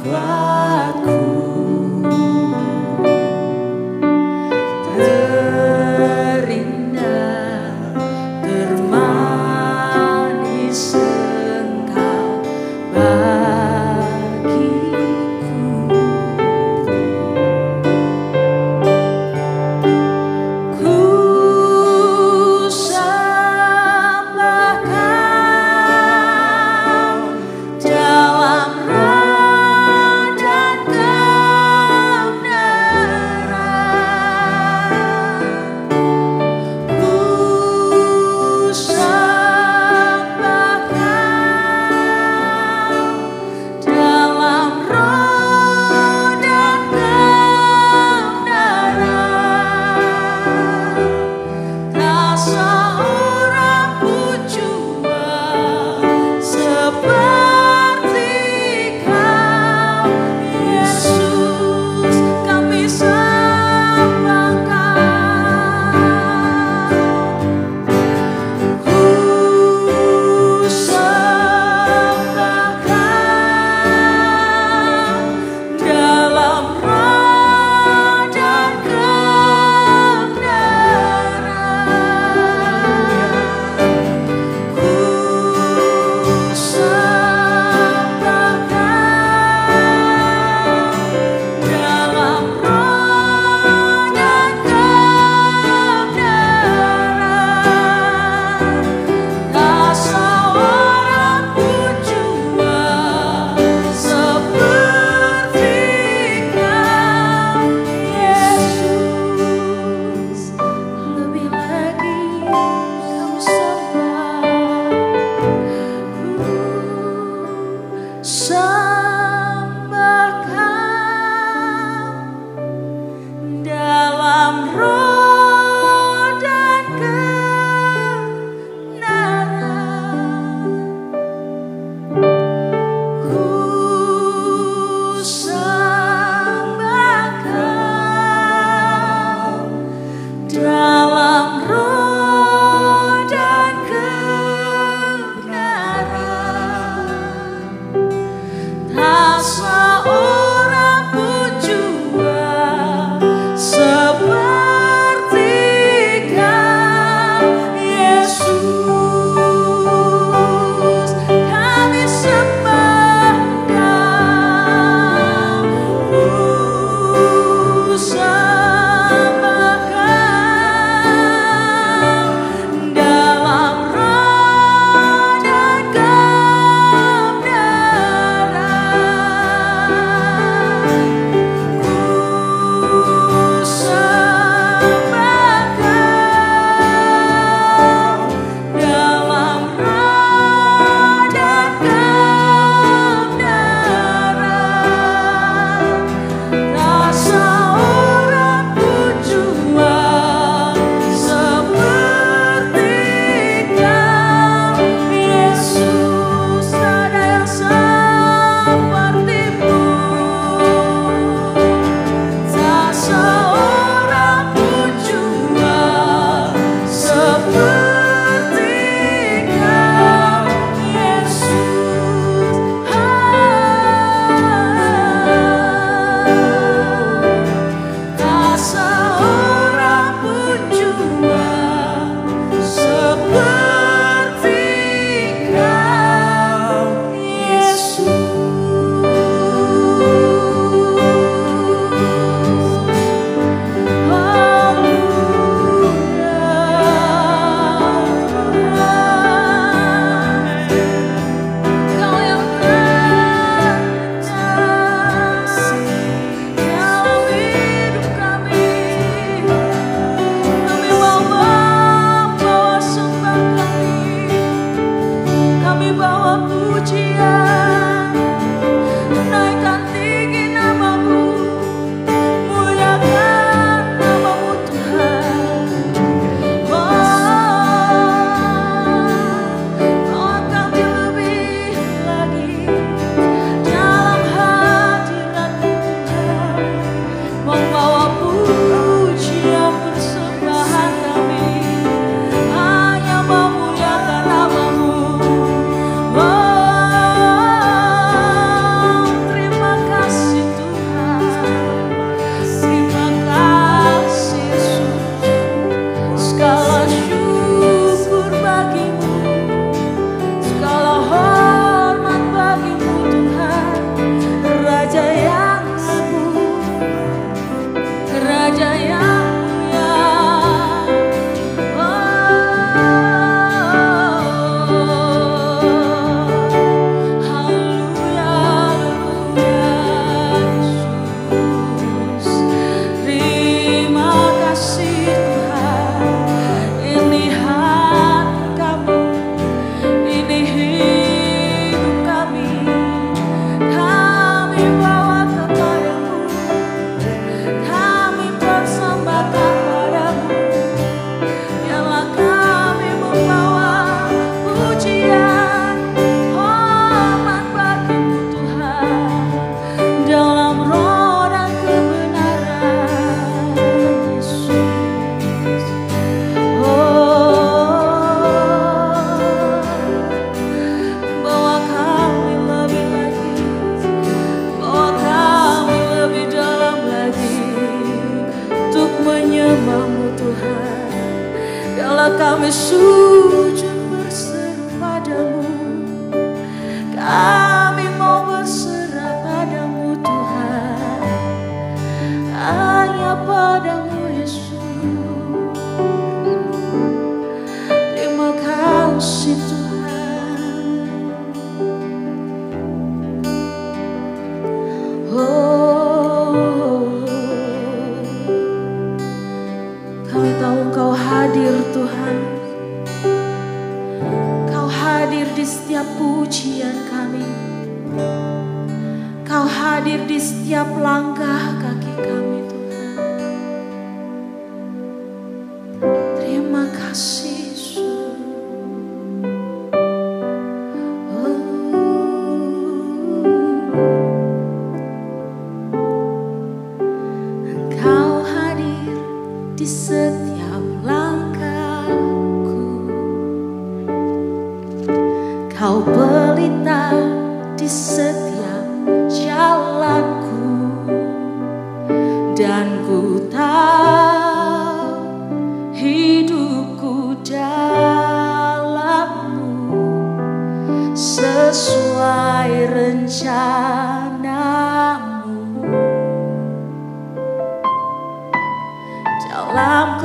buatku terindah, termanis Engkau bagiku. Ku sembah Kau dalam roh dan kami sujud berseru padamu. Kami mau berserah padamu Tuhan, hanya padamu Yesus. Terima kasih Tuhan. Oh, kami tahu Engkau hadir Tuhan. Kau hadir di setiap pujian kami. Kau hadir di setiap langkah kaki kami Tuhan. Terima kasih Yesus. Engkau hadir di setiap langkahku. Kau pelita di setiap jalanku, dan ku tahu hidupku dalam-Mu sesuai rencana-Mu. Dalam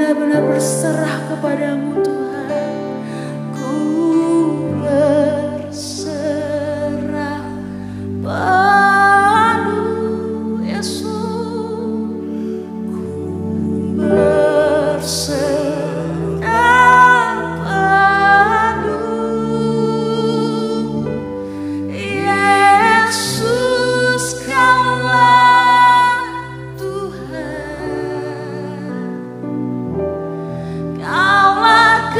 benar-benar berserah kepadamu Tuhan. Ku berserah padamu Yesus. Ku berserah padamu Yesus, Kaulah Tuhan. Kaulah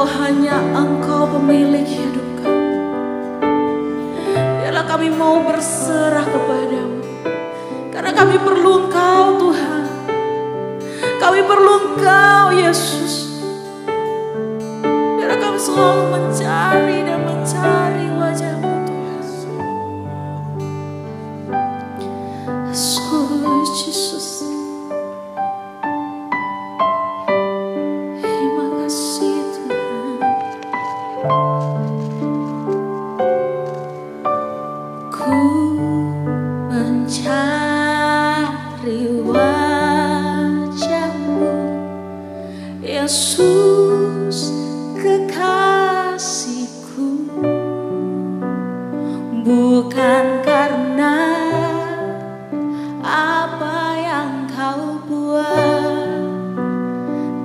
hanya Engkau pemilik hidup kami. Biarlah kami mau berserah kepadamu, karena kami perlu Engkau Tuhan. Kami perlu Engkau Yesus. Biarlah kami selalu mencari dan mencari wajah-Mu Tuhan. Oh Yesus, terima kasih Tuhan. Ku mencari wajah-Mu, Yesus kekasihku, bukan karena apa yang Kau buat,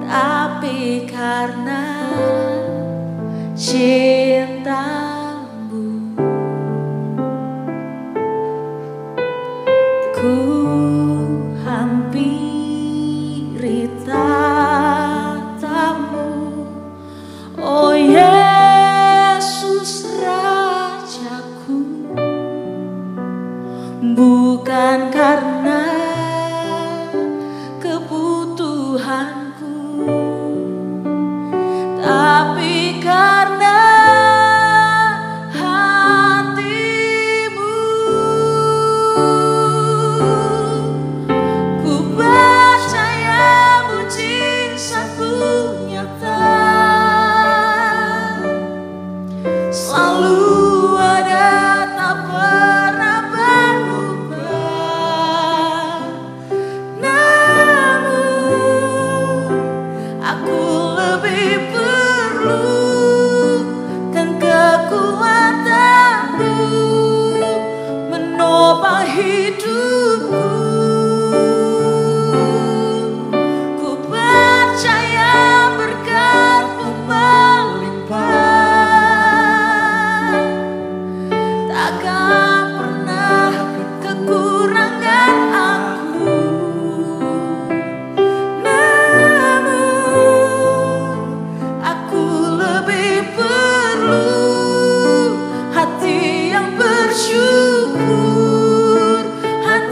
tapi karena cinta-Mu. Ku hampiri tatamu, oh Yesus Rajaku, bukan karena kebutuhanku, tapi karena hati-Mu. Ku percaya mujizat-Mu nyata, selalu ada, tak pernah berubah. Namun aku lebih perlukan kekuatan-Mu menopang hidupku. Ku percaya berkat-Mu melimpah, takkan pernah kekurangan aku. Namun aku lebih perlu hati yang bersyukur, hati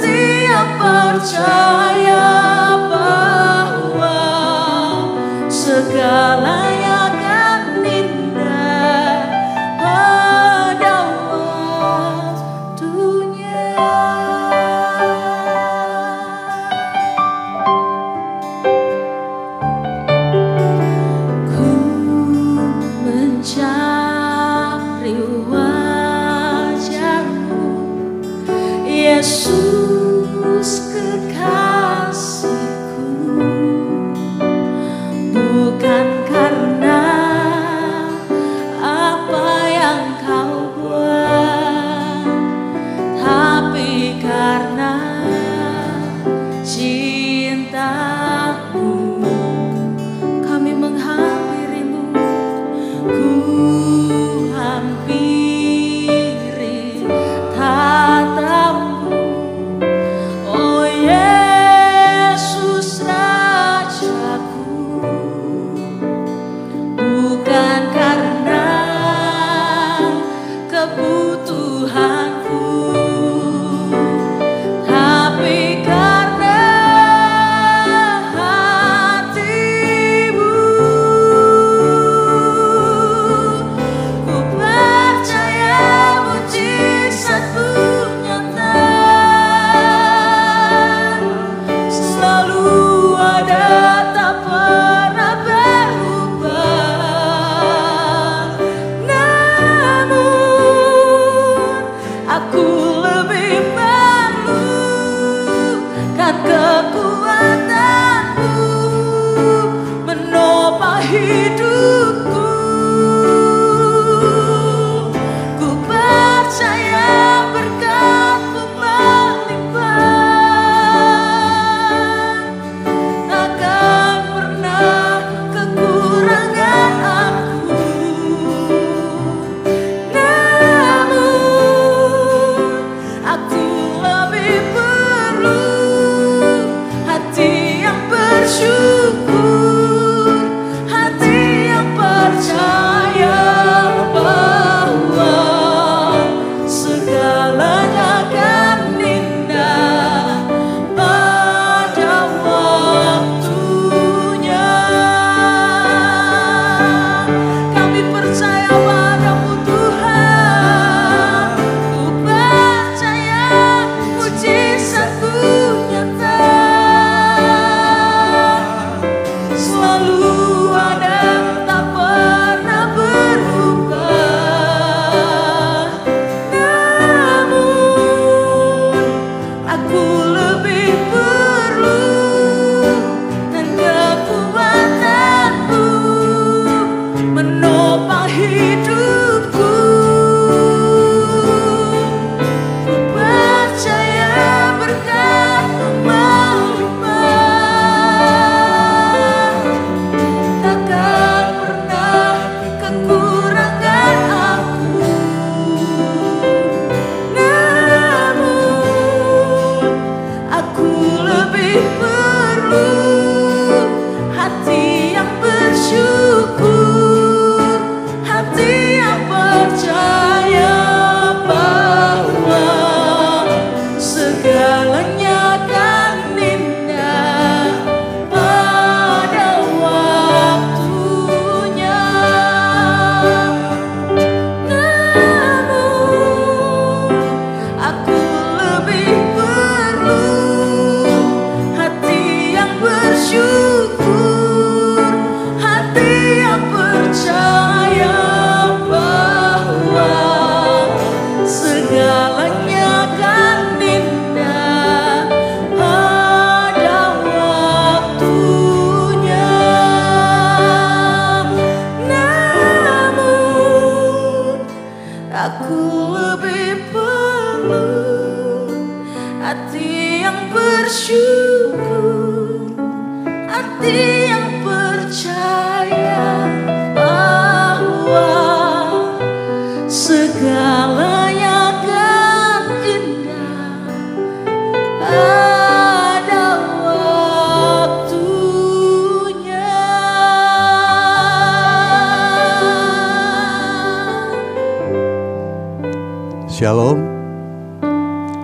Shalom,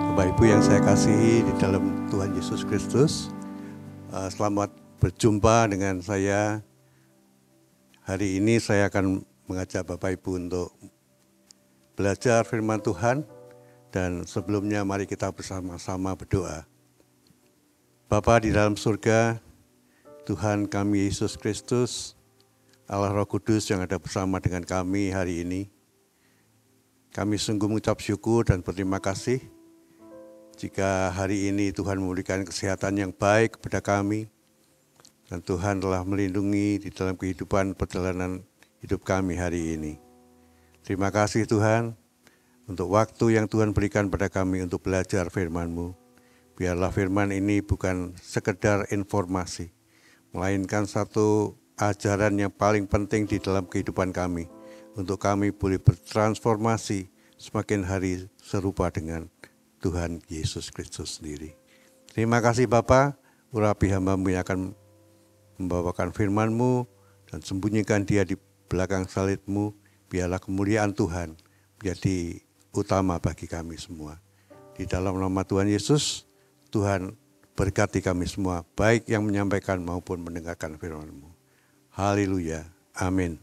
Bapak Ibu yang saya kasihi di dalam Tuhan Yesus Kristus. Selamat berjumpa dengan saya. Hari ini saya akan mengajak Bapak Ibu untuk belajar firman Tuhan. Dan sebelumnya mari kita bersama-sama berdoa. Bapa di dalam surga, Tuhan kami Yesus Kristus, Allah Roh Kudus yang ada bersama dengan kami hari ini. Kami sungguh mengucap syukur dan berterima kasih jika hari ini Tuhan memberikan kesehatan yang baik kepada kami dan Tuhan telah melindungi di dalam kehidupan perjalanan hidup kami hari ini. Terima kasih Tuhan untuk waktu yang Tuhan berikan pada kami untuk belajar firman-Mu. Biarlah firman ini bukan sekedar informasi, melainkan satu ajaran yang paling penting di dalam kehidupan kami. Untuk kami boleh bertransformasi semakin hari serupa dengan Tuhan Yesus Kristus sendiri. Terima kasih Bapa, urapi hamba-Mu yang akan membawakan firman-Mu dan sembunyikan dia di belakang salib-Mu. Biarlah kemuliaan Tuhan menjadi utama bagi kami semua. Di dalam nama Tuhan Yesus, Tuhan berkati kami semua, baik yang menyampaikan maupun mendengarkan firman-Mu. Haleluya, amin.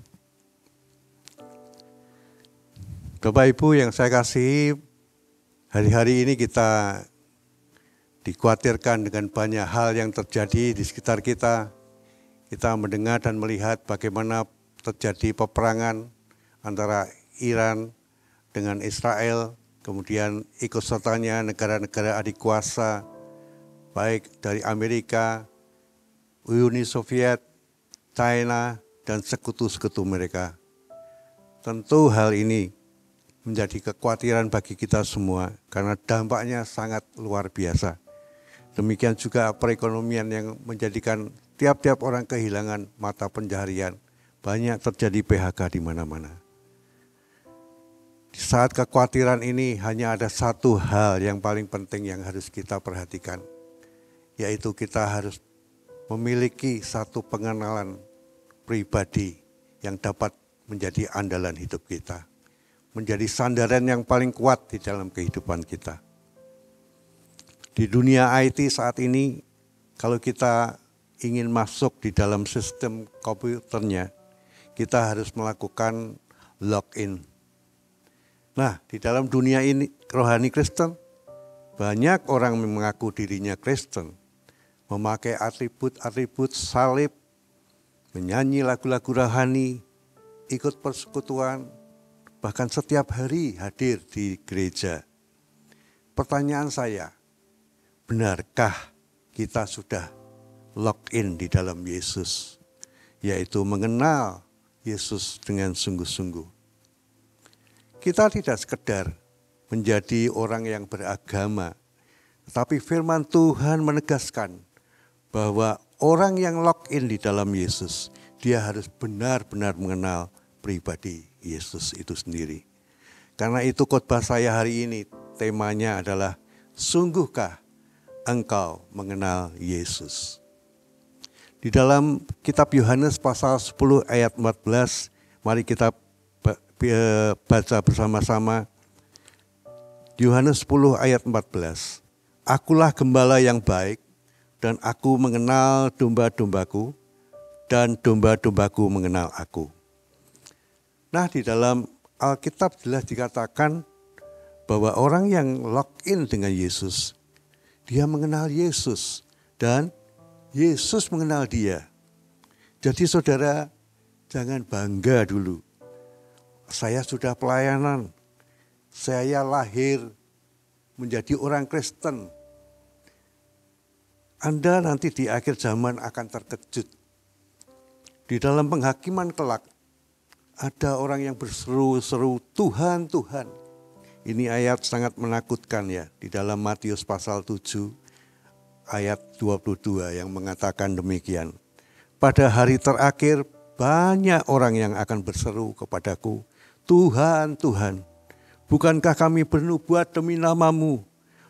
Bapak Ibu yang saya kasihi, hari-hari ini kita dikhawatirkan dengan banyak hal yang terjadi di sekitar kita. Kita mendengar dan melihat bagaimana terjadi peperangan antara Iran dengan Israel, kemudian ikut sertanya negara-negara adik kuasa, baik dari Amerika, Uni Soviet, China, dan sekutu-sekutu mereka. Tentu hal ini menjadi kekhawatiran bagi kita semua karena dampaknya sangat luar biasa. Demikian juga perekonomian yang menjadikan tiap-tiap orang kehilangan mata pencaharian. Banyak terjadi PHK di mana-mana. Di saat kekhawatiran ini hanya ada satu hal yang paling penting yang harus kita perhatikan, yaitu kita harus memiliki satu pengenalan pribadi yang dapat menjadi andalan hidup kita, menjadi sandaran yang paling kuat di dalam kehidupan kita. Di dunia IT saat ini, kalau kita ingin masuk di dalam sistem komputernya, kita harus melakukan login. Nah, di dalam dunia ini rohani Kristen, banyak orang yang mengaku dirinya Kristen, memakai atribut-atribut salib, menyanyi lagu-lagu rohani, ikut persekutuan, bahkan setiap hari hadir di gereja. Pertanyaan saya, benarkah kita sudah login di dalam Yesus? Yaitu mengenal Yesus dengan sungguh-sungguh. Kita tidak sekedar menjadi orang yang beragama, tetapi firman Tuhan menegaskan bahwa orang yang login di dalam Yesus, dia harus benar-benar mengenal pribadi Yesus itu sendiri. Karena itu khotbah saya hari ini temanya adalah sungguhkah engkau mengenal Yesus? Di dalam kitab Yohanes pasal 10 ayat 14, mari kita baca bersama-sama. Yohanes 10 ayat 14. Akulah gembala yang baik dan aku mengenal domba-dombaku dan domba-dombaku mengenal aku. Nah, di dalam Alkitab jelas dikatakan bahwa orang yang login dengan Yesus, dia mengenal Yesus dan Yesus mengenal dia. Jadi saudara, jangan bangga dulu. Saya sudah pelayanan, saya lahir menjadi orang Kristen. Anda nanti di akhir zaman akan terkejut. Di dalam penghakiman kelak, ada orang yang berseru-seru, Tuhan, Tuhan. Ini ayat sangat menakutkan ya, di dalam Matius pasal 7 ayat 22 yang mengatakan demikian. Pada hari terakhir banyak orang yang akan berseru kepadaku, Tuhan, Tuhan, bukankah kami bernubuat demi nama-Mu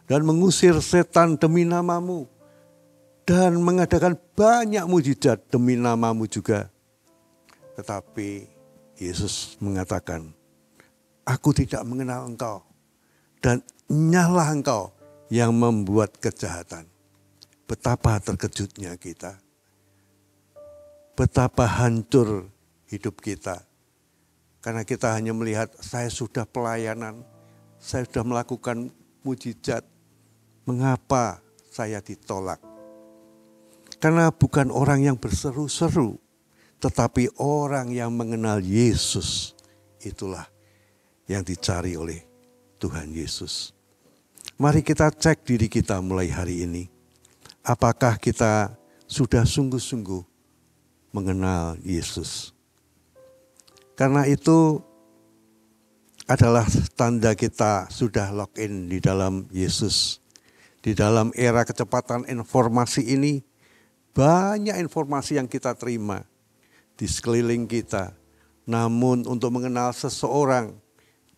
dan mengusir setan demi nama-Mu dan mengadakan banyak mujizat demi nama-Mu juga. Tetapi Yesus mengatakan, aku tidak mengenal engkau. dan nyalah engkau yang membuat kejahatan. Betapa terkejutnya kita. Betapa hancur hidup kita. Karena kita hanya melihat, saya sudah pelayanan, saya sudah melakukan mujizat. Mengapa saya ditolak? Karena bukan orang yang berseru-seru, tetapi orang yang mengenal Yesus. Itulah yang dicari oleh Tuhan Yesus. Mari kita cek diri kita mulai hari ini. Apakah kita sudah sungguh-sungguh mengenal Yesus? Karena itu adalah tanda kita sudah login di dalam Yesus. Di dalam era kecepatan informasi ini, banyak informasi yang kita terima di sekeliling kita. Namun untuk mengenal seseorang,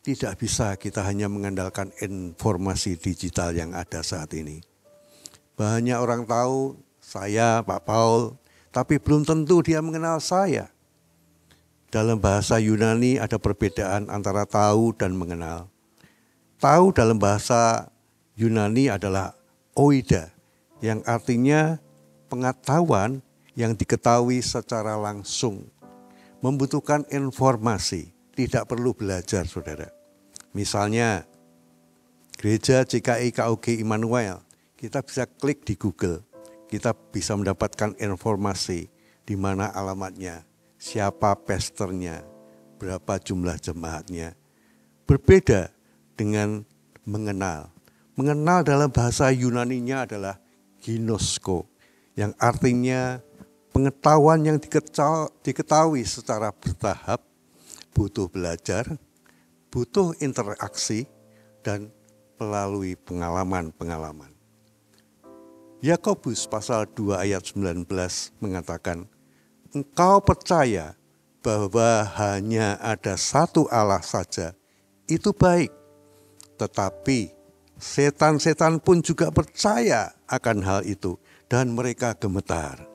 tidak bisa kita hanya mengandalkan informasi digital yang ada saat ini. Banyak orang tahu saya, Pak Paul, tapi belum tentu dia mengenal saya. Dalam bahasa Yunani ada perbedaan antara tahu dan mengenal. Tahu dalam bahasa Yunani adalah oida, yang artinya pengetahuan yang diketahui secara langsung. Membutuhkan informasi, tidak perlu belajar, saudara. Misalnya, Gereja GKI KUG Immanuel, kita bisa klik di Google, kita bisa mendapatkan informasi di mana alamatnya, siapa pastornya, berapa jumlah jemaatnya. Berbeda dengan mengenal. Mengenal dalam bahasa Yunaninya adalah ginosko, yang artinya pengetahuan yang diketahui secara bertahap, butuh belajar, butuh interaksi, dan melalui pengalaman-pengalaman. Yakobus pasal 2 ayat 19 mengatakan, engkau percaya bahwa hanya ada satu Allah saja, itu baik. Tetapi setan-setan pun juga percaya akan hal itu dan mereka gemetar.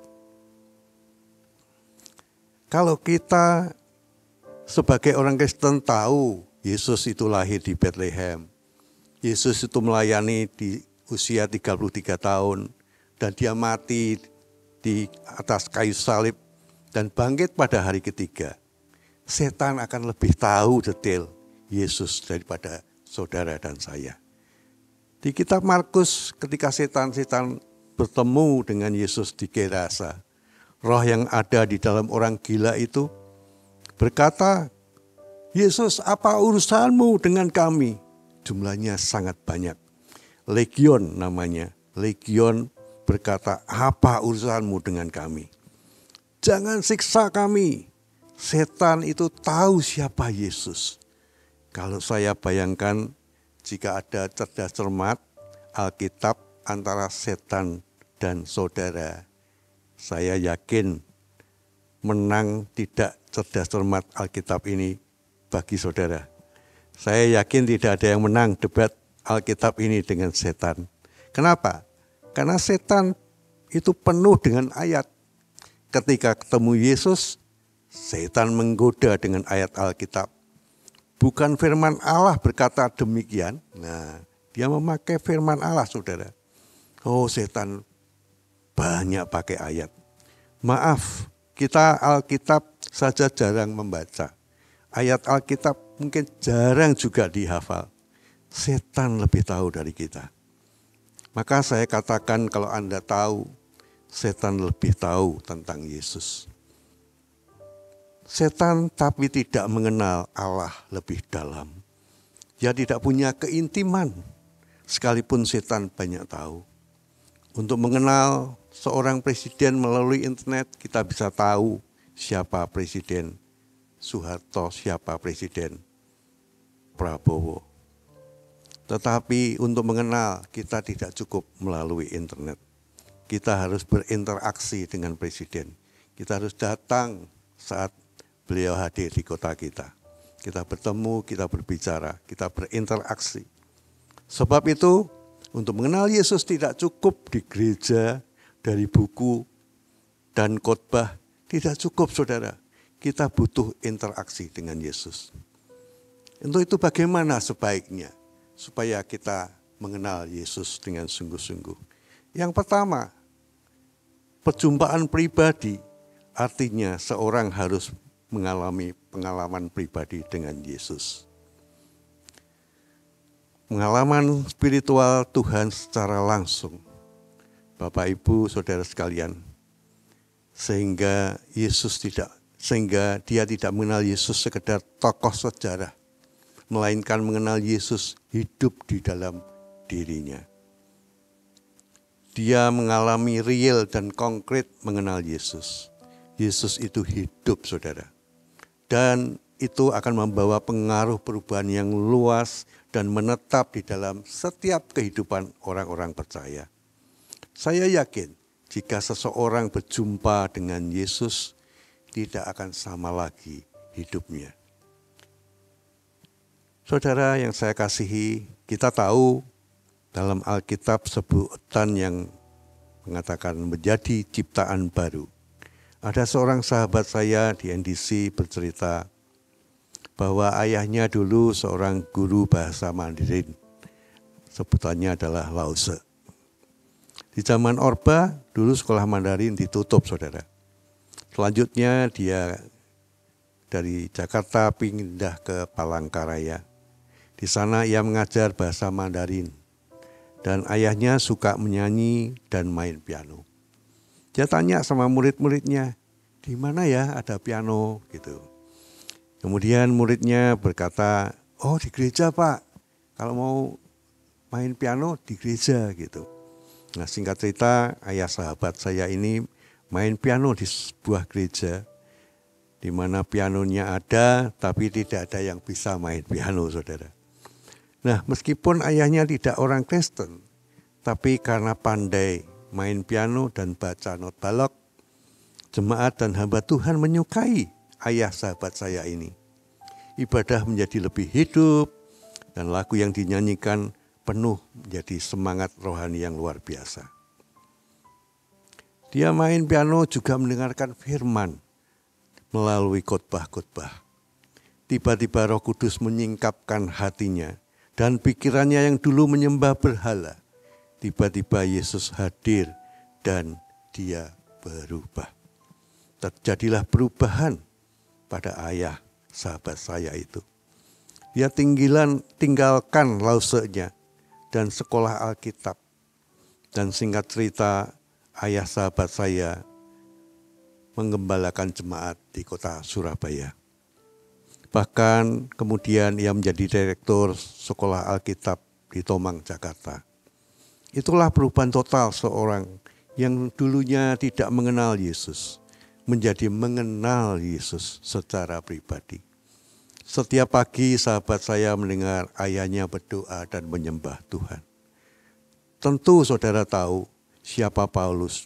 Kalau kita sebagai orang Kristen tahu Yesus itu lahir di Bethlehem, Yesus itu melayani di usia 33 tahun dan dia mati di atas kayu salib dan bangkit pada hari ketiga. Setan akan lebih tahu detail Yesus daripada saudara dan saya. Di kitab Markus ketika setan-setan bertemu dengan Yesus di Gerasa, roh yang ada di dalam orang gila itu berkata, Yesus, apa urusanmu dengan kami? Jumlahnya sangat banyak. Legion namanya. Legion berkata, apa urusanmu dengan kami? Jangan siksa kami. Setan itu tahu siapa Yesus. Kalau saya bayangkan, jika ada cerdas cermat Alkitab antara setan dan saudara, saya yakin menang tidak cerdas cermat Alkitab ini bagi saudara. Saya yakin tidak ada yang menang debat Alkitab ini dengan setan. Kenapa? Karena setan itu penuh dengan ayat. Ketika ketemu Yesus, setan menggoda dengan ayat Alkitab. Bukan firman Allah berkata demikian. Nah, dia memakai firman Allah, saudara. Oh, setan banyak pakai ayat. Maaf, kita Alkitab saja jarang membaca. Ayat Alkitab mungkin jarang juga dihafal. Setan lebih tahu dari kita. Maka saya katakan kalau Anda tahu, setan lebih tahu tentang Yesus. Setan tapi tidak mengenal Allah lebih dalam. Dia tidak punya keintiman, sekalipun setan banyak tahu. Untuk mengenal seorang presiden melalui internet, kita bisa tahu siapa Presiden Soeharto, siapa Presiden Prabowo. Tetapi untuk mengenal, kita tidak cukup melalui internet. Kita harus berinteraksi dengan presiden. Kita harus datang saat beliau hadir di kota kita. Kita bertemu, kita berbicara, kita berinteraksi. Sebab itu, untuk mengenal Yesus tidak cukup di gereja, dari buku, dan khotbah. Tidak cukup, saudara. Kita butuh interaksi dengan Yesus. Untuk itu bagaimana sebaiknya? supaya kita mengenal Yesus dengan sungguh-sungguh. Yang pertama, perjumpaan pribadi artinya seorang harus mengalami pengalaman pribadi dengan Yesus. Pengalaman spiritual Tuhan secara langsung. Bapak, Ibu, Saudara sekalian, sehingga dia tidak mengenal Yesus sekedar tokoh sejarah, melainkan mengenal Yesus hidup di dalam dirinya. Dia mengalami real dan konkret mengenal Yesus. Yesus itu hidup, saudara. Dan itu akan membawa pengaruh perubahan yang luas dan menetap di dalam setiap kehidupan orang-orang percaya. Saya yakin jika seseorang berjumpa dengan Yesus, tidak akan sama lagi hidupnya. Saudara yang saya kasihi, kita tahu dalam Alkitab sebutan yang mengatakan menjadi ciptaan baru. Ada seorang sahabat saya di NDC bercerita bahwa ayahnya dulu seorang guru bahasa Mandarin. Sebutannya adalah Lao Tse. Di zaman Orba, dulu sekolah Mandarin ditutup, saudara. Selanjutnya dia dari Jakarta pindah ke Palangkaraya. Di sana ia mengajar bahasa Mandarin. Dan ayahnya suka menyanyi dan main piano. Dia tanya sama murid-muridnya, di mana ya ada piano gitu. Kemudian muridnya berkata, oh di gereja Pak, kalau mau main piano di gereja gitu. Nah singkat cerita, ayah sahabat saya ini main piano di sebuah gereja, di mana pianonya ada, tapi tidak ada yang bisa main piano, saudara. Nah meskipun ayahnya tidak orang Kristen, tapi karena pandai main piano dan baca not balok, jemaat dan hamba Tuhan menyukai ayah sahabat saya ini. Ibadah menjadi lebih hidup, dan lagu yang dinyanyikan penuh menjadi semangat rohani yang luar biasa. Dia main piano juga mendengarkan firman melalui khotbah-khotbah. Tiba-tiba Roh Kudus menyingkapkan hatinya dan pikirannya yang dulu menyembah berhala. Tiba-tiba Yesus hadir dan dia berubah. Terjadilah perubahan pada ayah sahabat saya itu. Dia tinggalkan lausenya dan sekolah Alkitab. Dan singkat cerita, ayah sahabat saya menggembalakan jemaat di kota Surabaya. Bahkan kemudian ia menjadi direktur sekolah Alkitab di Tomang, Jakarta. Itulah perubahan total seorang yang dulunya tidak mengenal Yesus, menjadi mengenal Yesus secara pribadi. Setiap pagi sahabat saya mendengar ayahnya berdoa dan menyembah Tuhan. Tentu saudara tahu siapa Paulus.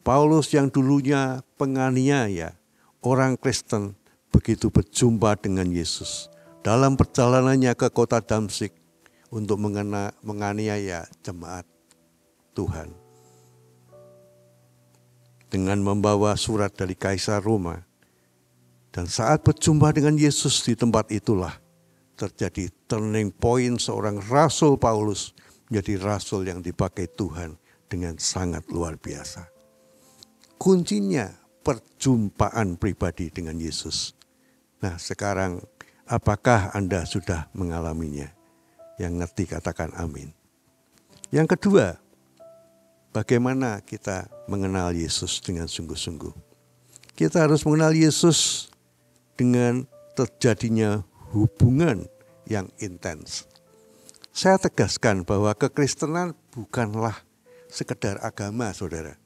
Paulus yang dulunya penganiaya, orang Kristen, begitu berjumpa dengan Yesus dalam perjalanannya ke kota Damsyik untuk menganiaya jemaat Tuhan. Dengan membawa surat dari Kaisar Roma. Dan saat berjumpa dengan Yesus di tempat itulah terjadi turning point seorang Rasul Paulus menjadi rasul yang dipakai Tuhan dengan sangat luar biasa. Kuncinya perjumpaan pribadi dengan Yesus. Nah sekarang apakah Anda sudah mengalaminya? Yang ngerti katakan amin. Yang kedua, bagaimana kita mengenal Yesus dengan sungguh-sungguh? Kita harus mengenal Yesus dengan terjadinya hubungan yang intens. Saya tegaskan bahwa kekristenan bukanlah sekedar agama, saudara.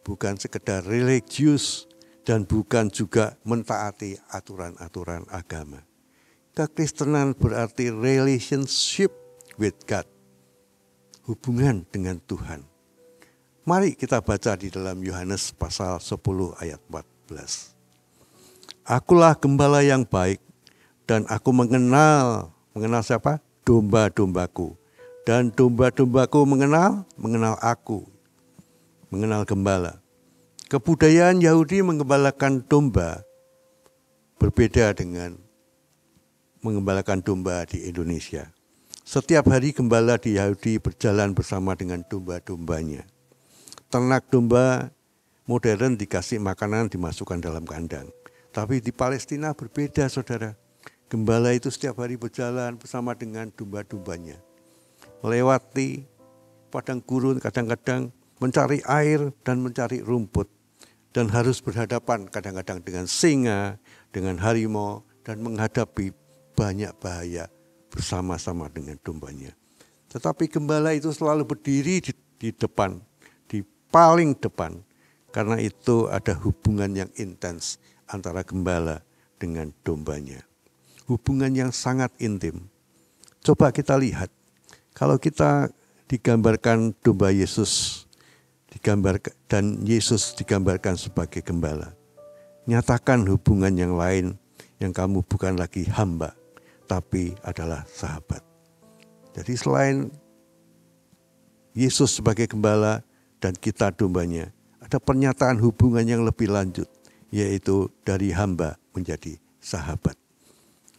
Bukan sekedar religius dan bukan juga mentaati aturan-aturan agama. Kekristenan berarti relationship with God. Hubungan dengan Tuhan. Mari kita baca di dalam Yohanes pasal 10 ayat 14. Akulah gembala yang baik dan aku mengenal siapa? Domba-dombaku. Dan domba-dombaku mengenal aku, mengenal gembala. Kebudayaan Yahudi menggembalakan domba berbeda dengan menggembalakan domba di Indonesia. Setiap hari gembala di Yahudi berjalan bersama dengan domba-dombanya. Ternak domba modern dikasih makanan dimasukkan dalam kandang. Tapi di Palestina berbeda, saudara. Gembala itu setiap hari berjalan bersama dengan domba-dombanya. Melewati padang gurun, kadang-kadang mencari air dan mencari rumput. Dan harus berhadapan kadang-kadang dengan singa, dengan harimau, dan menghadapi banyak bahaya bersama-sama dengan dombanya. Tetapi gembala itu selalu berdiri di depan, di paling depan. Karena itu ada hubungan yang intens antara gembala dengan dombanya. Hubungan yang sangat intim. Coba kita lihat, kalau kita digambarkan domba Yesus, dan Yesus digambarkan sebagai gembala. Nyatakan hubungan yang lain yang kamu bukan lagi hamba, tapi adalah sahabat. Jadi selain Yesus sebagai gembala dan kita dombanya, ada pernyataan hubungan yang lebih lanjut, yaitu dari hamba menjadi sahabat.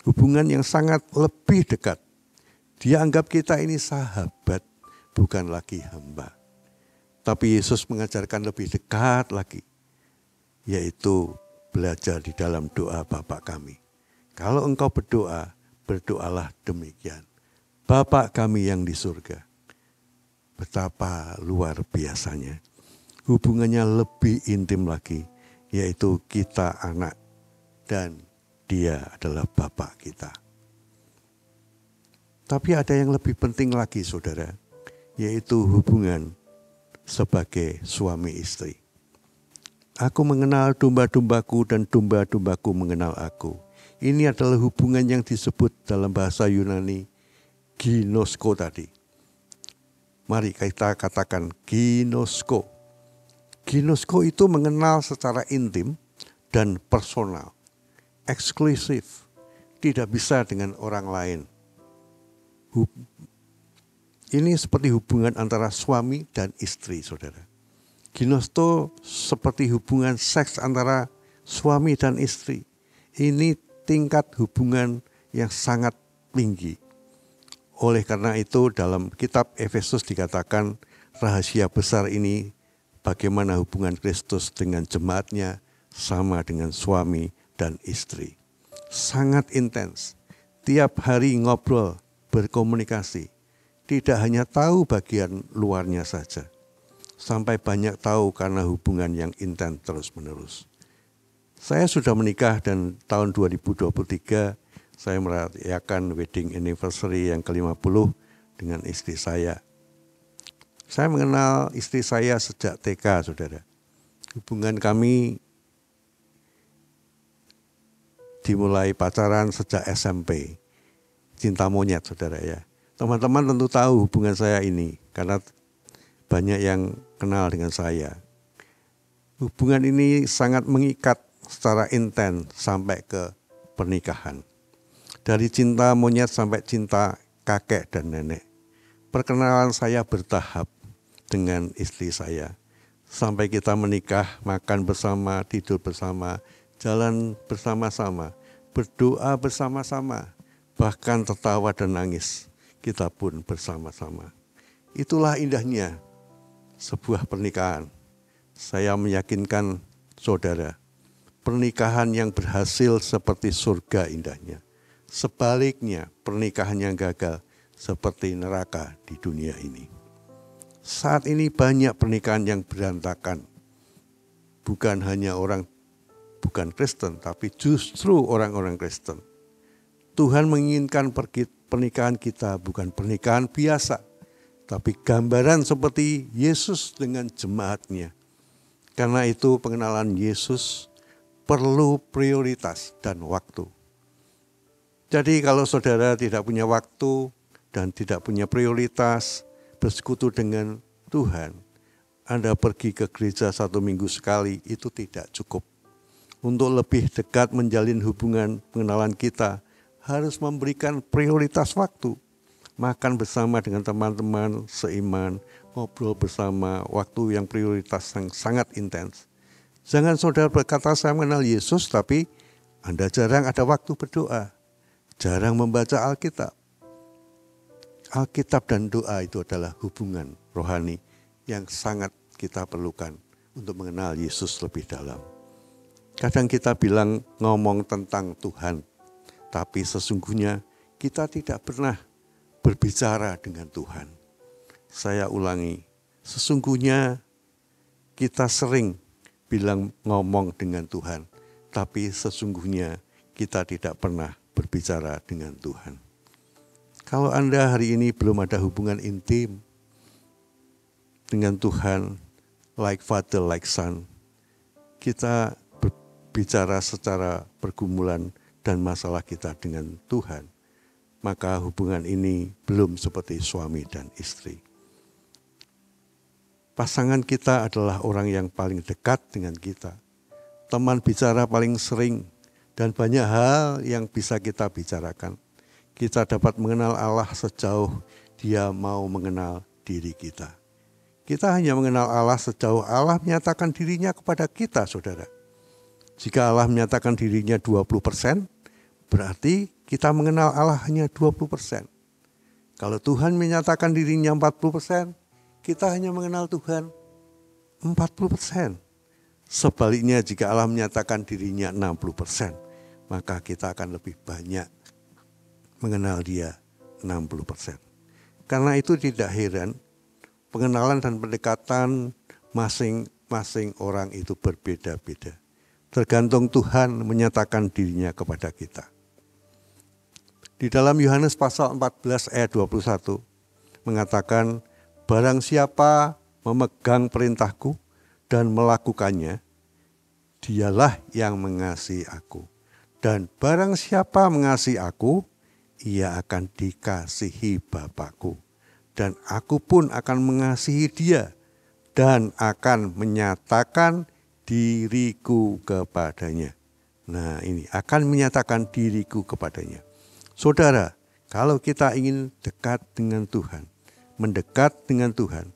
Hubungan yang sangat lebih dekat. Dia anggap kita ini sahabat, bukan lagi hamba. Tapi Yesus mengajarkan lebih dekat lagi, yaitu belajar di dalam doa Bapa kami. Kalau engkau berdoa, berdoalah demikian. Bapa kami yang di surga. Betapa luar biasanya. Hubungannya lebih intim lagi, yaitu kita anak dan Dia adalah Bapa kita. Tapi ada yang lebih penting lagi, saudara, yaitu hubungan sebagai suami istri. Aku mengenal domba-dombaku dan domba-dombaku mengenal aku. Ini adalah hubungan yang disebut dalam bahasa Yunani ginosko tadi. Mari kita katakan ginosko. Ginosko itu mengenal secara intim dan personal, eksklusif, tidak bisa dengan orang lain. Ini seperti hubungan antara suami dan istri, saudara. Ginosko seperti hubungan seks antara suami dan istri. Ini tingkat hubungan yang sangat tinggi. Oleh karena itu dalam kitab Efesus dikatakan rahasia besar ini bagaimana hubungan Kristus dengan jemaatnya sama dengan suami dan istri. Sangat intens. Tiap hari ngobrol, berkomunikasi. Tidak hanya tahu bagian luarnya saja. Sampai banyak tahu karena hubungan yang intens terus-menerus. Saya sudah menikah dan tahun 2023 saya merayakan wedding anniversary yang ke-50 dengan istri saya. Saya mengenal istri saya sejak TK, saudara. Hubungan kami dimulai pacaran sejak SMP. Cinta monyet, saudara ya. Teman-teman tentu tahu hubungan saya ini karena banyak yang kenal dengan saya. Hubungan ini sangat mengikat secara intens sampai ke pernikahan. Dari cinta monyet sampai cinta kakek dan nenek. Perkenalan saya bertahap dengan istri saya. Sampai kita menikah, makan bersama, tidur bersama, jalan bersama-sama, berdoa bersama-sama, bahkan tertawa dan nangis. Kita pun bersama-sama. Itulah indahnya sebuah pernikahan. Saya meyakinkan saudara, pernikahan yang berhasil seperti surga indahnya. Sebaliknya, pernikahan yang gagal seperti neraka di dunia ini. Saat ini banyak pernikahan yang berantakan. Bukan hanya bukan Kristen, tapi justru orang-orang Kristen. Tuhan menginginkan pernikahan kita bukan pernikahan biasa, tapi gambaran seperti Yesus dengan jemaatnya. Karena itu pengenalan Yesus perlu prioritas dan waktu. Jadi kalau saudara tidak punya waktu dan tidak punya prioritas bersekutu dengan Tuhan, Anda pergi ke gereja 1 minggu sekali itu tidak cukup. Untuk lebih dekat menjalin hubungan pengenalan kita, harus memberikan prioritas waktu. Makan bersama dengan teman-teman seiman, ngobrol bersama, waktu yang prioritas yang sangat intens. Jangan saudara berkata saya mengenal Yesus, tapi Anda jarang ada waktu berdoa, jarang membaca Alkitab. Alkitab dan doa itu adalah hubungan rohani yang sangat kita perlukan untuk mengenal Yesus lebih dalam. Kadang kita bilang ngomong tentang Tuhan, tapi sesungguhnya kita tidak pernah berbicara dengan Tuhan. Saya ulangi, sesungguhnya kita sering bilang ngomong dengan Tuhan, tapi sesungguhnya kita tidak pernah berbicara dengan Tuhan. Kalau Anda hari ini belum ada hubungan intim dengan Tuhan, like father, like son, kita berbicara secara pergumulan dan masalah kita dengan Tuhan, maka hubungan ini belum seperti suami dan istri. Pasangan kita adalah orang yang paling dekat dengan kita, teman bicara paling sering, dan banyak hal yang bisa kita bicarakan. Kita dapat mengenal Allah sejauh Dia mau mengenal diri kita. Kita hanya mengenal Allah sejauh Allah menyatakan dirinya kepada kita, saudara. Jika Allah menyatakan dirinya 20%, berarti kita mengenal Allah hanya 20%. Kalau Tuhan menyatakan dirinya 40%, kita hanya mengenal Tuhan 40%. Sebaliknya jika Allah menyatakan dirinya 60%, maka kita akan lebih banyak mengenal Dia 60%. Karena itu tidak heran pengenalan dan pendekatan masing-masing orang itu berbeda-beda. Tergantung Tuhan menyatakan dirinya kepada kita. Di dalam Yohanes pasal 14 ayat 21 mengatakan, barang siapa memegang perintahku dan melakukannya, dialah yang mengasihi aku. Dan barang siapa mengasihi aku, ia akan dikasihi Bapa-Ku. Dan aku pun akan mengasihi dia dan akan menyatakan diriku kepadanya. Nah ini, akan menyatakan diriku kepadanya. Saudara, kalau kita ingin dekat dengan Tuhan, mendekat dengan Tuhan,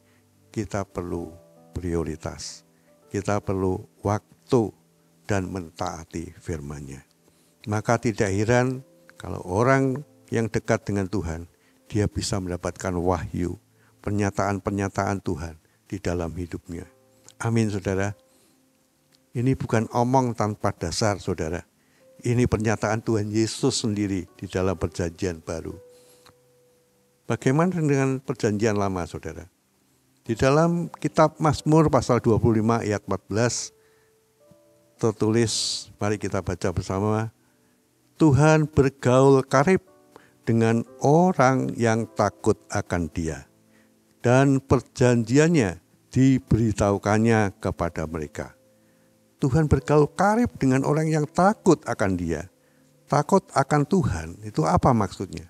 kita perlu prioritas. Kita perlu waktu dan mentaati firman-Nya. Maka tidak heran kalau orang yang dekat dengan Tuhan, dia bisa mendapatkan wahyu, pernyataan-pernyataan Tuhan di dalam hidupnya. Amin, saudara. Ini bukan omong tanpa dasar, saudara. Ini pernyataan Tuhan Yesus sendiri di dalam perjanjian baru. Bagaimana dengan perjanjian lama, saudara? Di dalam kitab Mazmur pasal 25 ayat 14 tertulis, mari kita baca bersama. Tuhan bergaul karib dengan orang yang takut akan Dia, dan perjanjiannya diberitahukannya kepada mereka. Tuhan bergaul karib dengan orang yang takut akan Dia. Takut akan Tuhan itu apa maksudnya?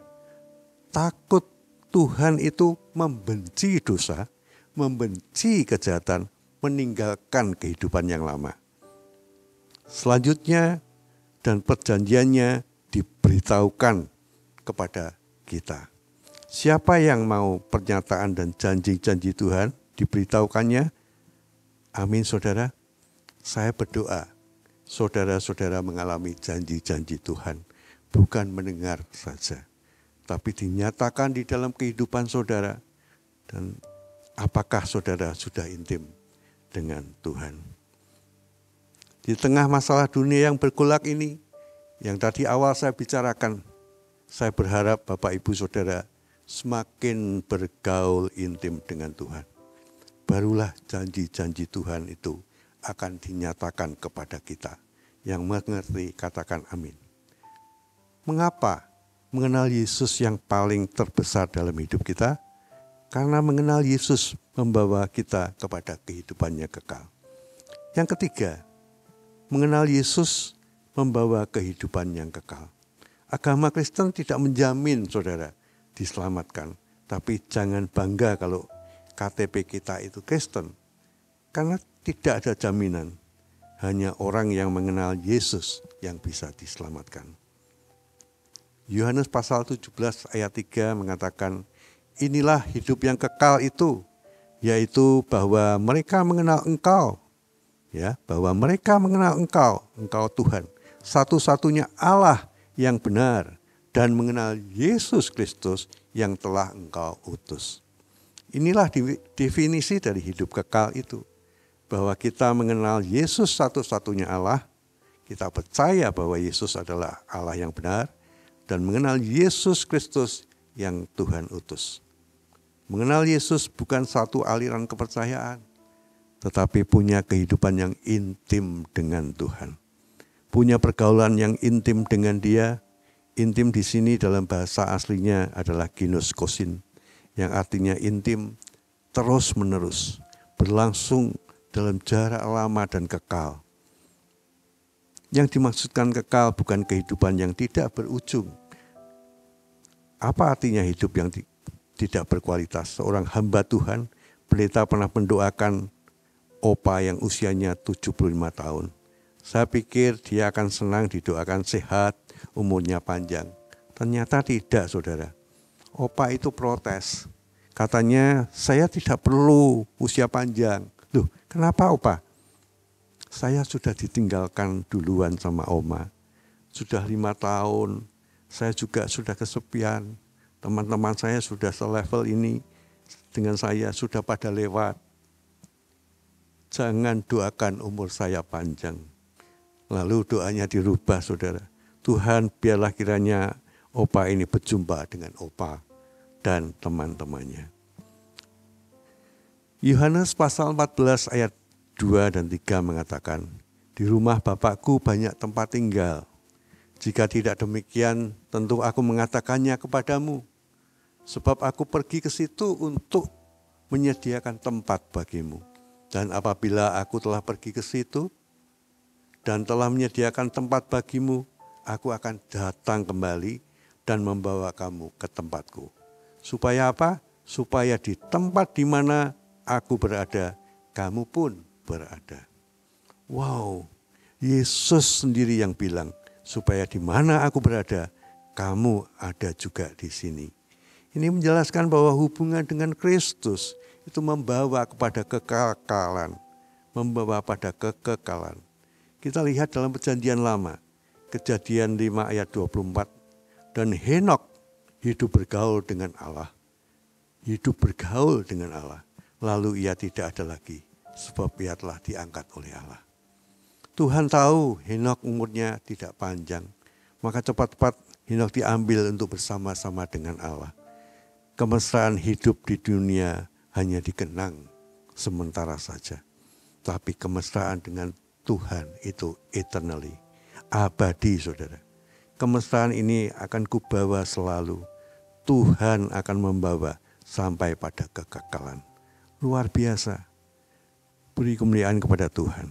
Takut Tuhan itu membenci dosa, membenci kejahatan, meninggalkan kehidupan yang lama. Selanjutnya, dan perjanjiannya diberitahukan kepada kita. Siapa yang mau pernyataan dan janji-janji Tuhan diberitahukannya? Amin, saudara. Saya berdoa, saudara-saudara mengalami janji-janji Tuhan, bukan mendengar saja, tapi dinyatakan di dalam kehidupan saudara. Dan apakah saudara sudah intim dengan Tuhan? Di tengah masalah dunia yang bergolak ini, yang tadi awal saya bicarakan, saya berharap Bapak Ibu Saudara semakin bergaul intim dengan Tuhan. Barulah janji-janji Tuhan itu akan dinyatakan kepada kita. Yang mengerti katakan amin. Mengapa mengenal Yesus yang paling terbesar dalam hidup kita? Karena mengenal Yesus membawa kita kepada kehidupannya kekal. Yang ketiga, mengenal Yesus membawa kehidupan yang kekal. Agama Kristen tidak menjamin saudara diselamatkan. Tapi jangan bangga kalau KTP kita itu Kristen. Karena tidak ada jaminan. Hanya orang yang mengenal Yesus yang bisa diselamatkan. Yohanes pasal 17 ayat 3 mengatakan, inilah hidup yang kekal itu, yaitu bahwa mereka mengenal Engkau. Ya, bahwa mereka mengenal Engkau Tuhan, satu-satunya Allah yang benar, dan mengenal Yesus Kristus yang telah engkau utus. Inilah definisi dari hidup kekal itu. Bahwa kita mengenal Yesus satu-satunya Allah, kita percaya bahwa Yesus adalah Allah yang benar, dan mengenal Yesus Kristus yang Tuhan utus. Mengenal Yesus bukan satu aliran kepercayaan, tetapi punya kehidupan yang intim dengan Tuhan. Punya pergaulan yang intim dengan Dia. Intim di sini dalam bahasa aslinya adalah ginoskosin, yang artinya intim, terus-menerus, berlangsung dalam jarak lama dan kekal. Yang dimaksudkan kekal bukan kehidupan yang tidak berujung. Apa artinya hidup yang tidak berkualitas? Seorang hamba Tuhan, pendeta pernah mendoakan opa yang usianya 75 tahun. Saya pikir dia akan senang didoakan sehat, umurnya panjang. Ternyata tidak, saudara. Opa itu protes. Katanya, saya tidak perlu usia panjang. Loh, kenapa opa? Saya sudah ditinggalkan duluan sama oma. Sudah 5 tahun, saya juga sudah kesepian. Teman-teman saya sudah selevel ini dengan saya, sudah pada lewat. Jangan doakan umur saya panjang. Lalu doanya dirubah, saudara. Tuhan, biarlah kiranya opa ini berjumpa dengan opa dan teman-temannya. Yohanes pasal 14 ayat 2 dan 3 mengatakan, di rumah Bapakku banyak tempat tinggal. Jika tidak demikian, tentu aku mengatakannya kepadamu. Sebab aku pergi ke situ untuk menyediakan tempat bagimu. Dan apabila aku telah pergi ke situ dan telah menyediakan tempat bagimu, aku akan datang kembali dan membawa kamu ke tempatku. Supaya apa? Supaya di tempat di mana aku berada, kamu pun berada. Wow, Yesus sendiri yang bilang, supaya di mana aku berada, kamu ada juga di sini. Ini menjelaskan bahwa hubungan dengan Kristus itu membawa kepada kekekalan, membawa pada kekekalan. Kita lihat dalam Perjanjian Lama, Kejadian 5 ayat 24, dan Henok hidup bergaul dengan Allah. Hidup bergaul dengan Allah, lalu ia tidak ada lagi, sebab ia telah diangkat oleh Allah. Tuhan tahu Henok umurnya tidak panjang, maka cepat-cepat Henok diambil untuk bersama-sama dengan Allah. Kemesraan hidup di dunia hanya dikenang sementara saja. Tapi kemesraan dengan Tuhan itu eternally, abadi, saudara. Kemesraan ini akan kubawa selalu. Tuhan akan membawa sampai pada kekekalan. Luar biasa. Beri kemuliaan kepada Tuhan.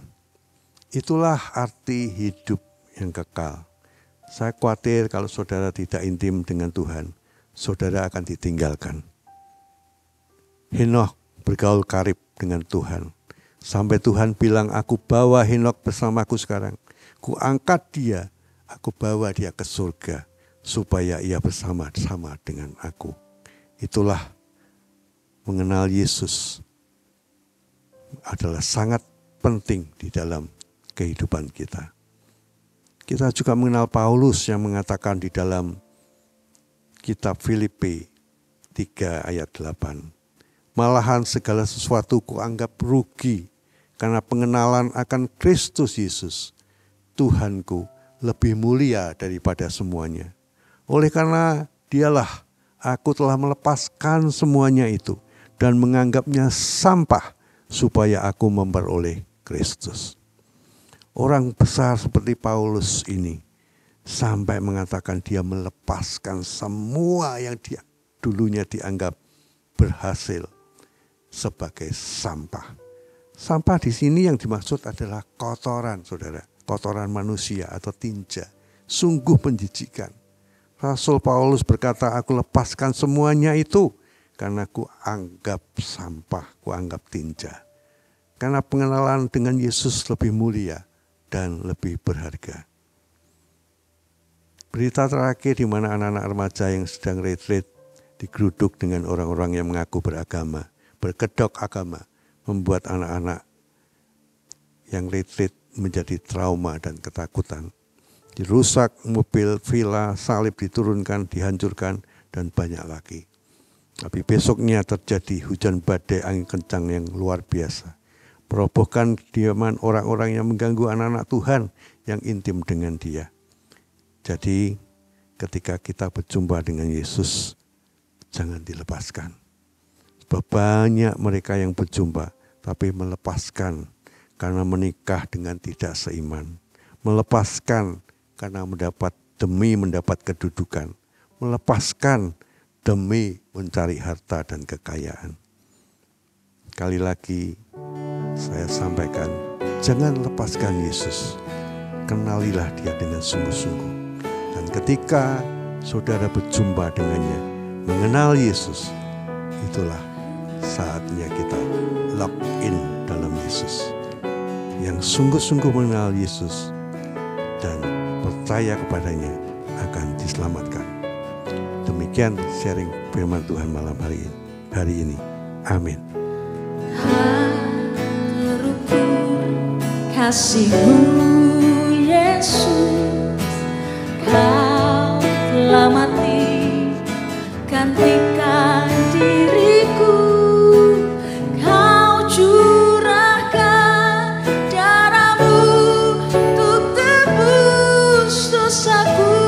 Itulah arti hidup yang kekal. Saya khawatir kalau saudara tidak intim dengan Tuhan, saudara akan ditinggalkan. Henok bergaul karib dengan Tuhan. Sampai Tuhan bilang, aku bawa Henok bersamaku sekarang. Ku angkat dia, aku bawa dia ke surga, supaya ia bersama-sama dengan aku. Itulah mengenal Yesus adalah sangat penting di dalam kehidupan kita. Kita juga mengenal Paulus yang mengatakan di dalam kitab Filipi 3 ayat 8. Malahan segala sesuatu kuanggap rugi karena pengenalan akan Kristus Yesus, Tuhanku, lebih mulia daripada semuanya. Oleh karena dialah aku telah melepaskan semuanya itu dan menganggapnya sampah supaya aku memperoleh Kristus. Orang besar seperti Paulus ini sampai mengatakan dia melepaskan semua yang dia dulunya dianggap berhasil sebagai sampah. Sampah di sini yang dimaksud adalah kotoran, saudara. Kotoran manusia atau tinja. Sungguh menjijikkan. Rasul Paulus berkata, aku lepaskan semuanya itu karena ku anggap sampah, ku anggap tinja. Karena pengenalan dengan Yesus lebih mulia dan lebih berharga. Berita terakhir di mana anak-anak remaja yang sedang retreat digeruduk dengan orang-orang yang mengaku beragama, berkedok agama, membuat anak-anak yang retreat menjadi trauma dan ketakutan. Dirusak mobil, villa, salib diturunkan, dihancurkan, dan banyak lagi. Tapi besoknya terjadi hujan badai angin kencang yang luar biasa. Merobohkan kediaman orang-orang yang mengganggu anak-anak Tuhan yang intim dengan Dia. Jadi ketika kita berjumpa dengan Yesus, jangan dilepaskan. Sebab banyak mereka yang berjumpa, tapi melepaskan karena menikah dengan tidak seiman. Melepaskan karena demi mendapat kedudukan. Melepaskan demi mencari harta dan kekayaan. Sekali lagi saya sampaikan, jangan lepaskan Yesus. Kenalilah Dia dengan sungguh-sungguh. Dan ketika saudara berjumpa dengannya, mengenal Yesus, itulah saatnya kita lock in dalam Yesus. Yang sungguh-sungguh mengenal Yesus dan percaya kepadanya akan diselamatkan. Demikian sharing firman Tuhan malam hari ini. Amin. Terukur kasih-Mu Yesus, Kau telah mati gantikan diriku. Kau curahkan darah-Mu untuk tebus dosaku.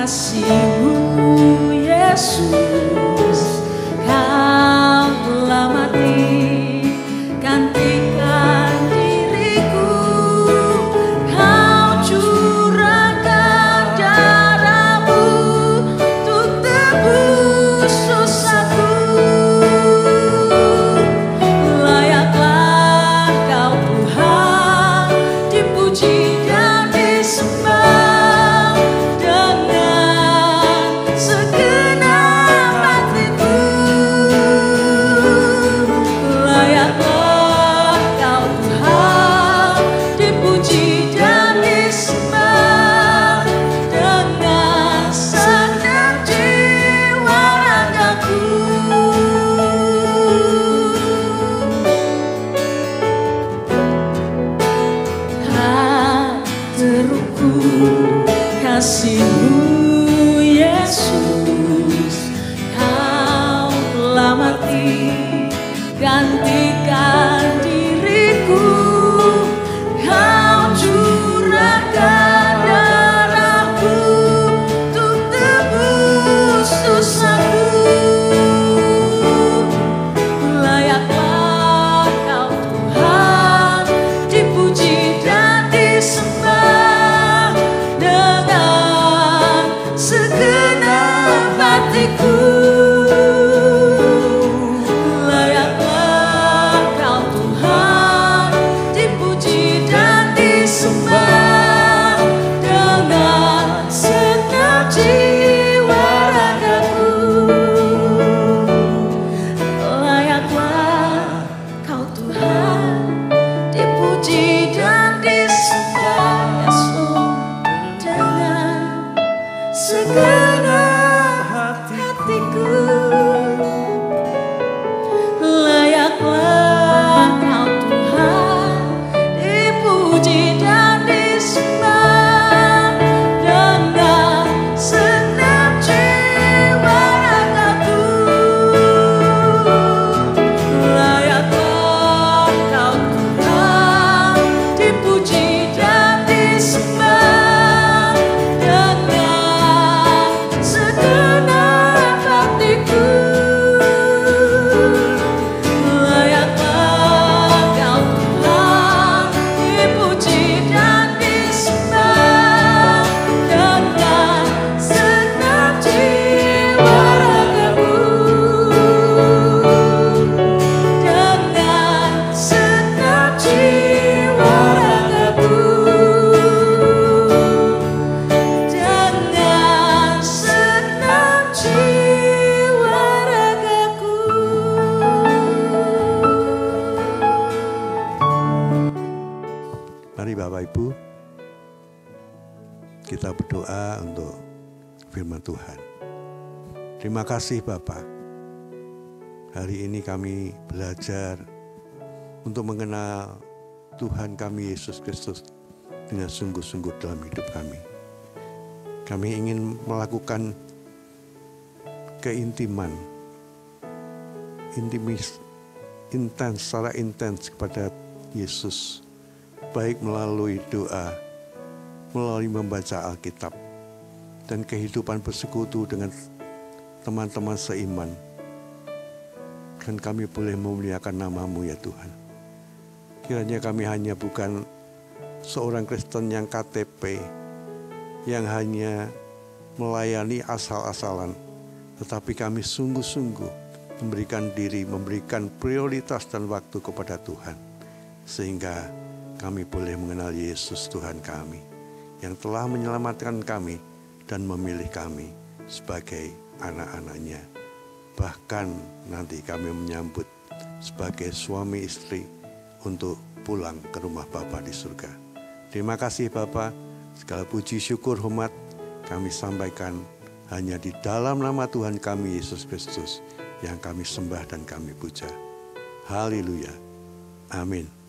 Kasih-Mu Yesus, Kau telah mati gantikan diriku. Kau curahkan darah-Mu untuk tebus dosaku. Layaklah Kau Tuhan dipuji dan disembah. Kasih-Mu Yesus, Kau telah mati gantikan diriku. Kau curahkan darah-Mu untuk tebus dosaku. Layaklah Kau Tuhan dipuji dan disembah. Segenap hatiku, layaklah Kau Tuhan dipuji dan disembah. Dengan segenap jiwa ragaku, layaklah Kau Tuhan dipuji dan disembah. Segenap hatiku, layaklah Kau Tuhan dipuji dan disembah. Dengan segenap jiwa ragaku, layaklah Kau Tuhan dipuji dan disembah. Mari Bapak Ibu, kita berdoa untuk firman Tuhan. Terima kasih Bapak. Hari ini kami belajar untuk mengenal Tuhan kami Yesus Kristus dengan sungguh-sungguh dalam hidup kami. Kami ingin melakukan keintiman, secara intens kepada Yesus, baik melalui doa, melalui membaca Alkitab, dan kehidupan bersekutu dengan teman-teman seiman. Dan kami boleh memuliakan nama-Mu ya Tuhan. Kiranya kami hanya bukan seorang Kristen yang KTP, yang hanya melayani asal-asalan, tetapi kami sungguh-sungguh memberikan diri, memberikan prioritas dan waktu kepada Tuhan, sehingga kami boleh mengenal Yesus Tuhan kami, yang telah menyelamatkan kami dan memilih kami sebagai anak-anaknya. Bahkan nanti kami menyambut sebagai suami istri untuk pulang ke rumah Bapa di surga. Terima kasih Bapa, segala puji syukur hormat kami sampaikan hanya di dalam nama Tuhan kami Yesus Kristus yang kami sembah dan kami puja. Haleluya. Amin.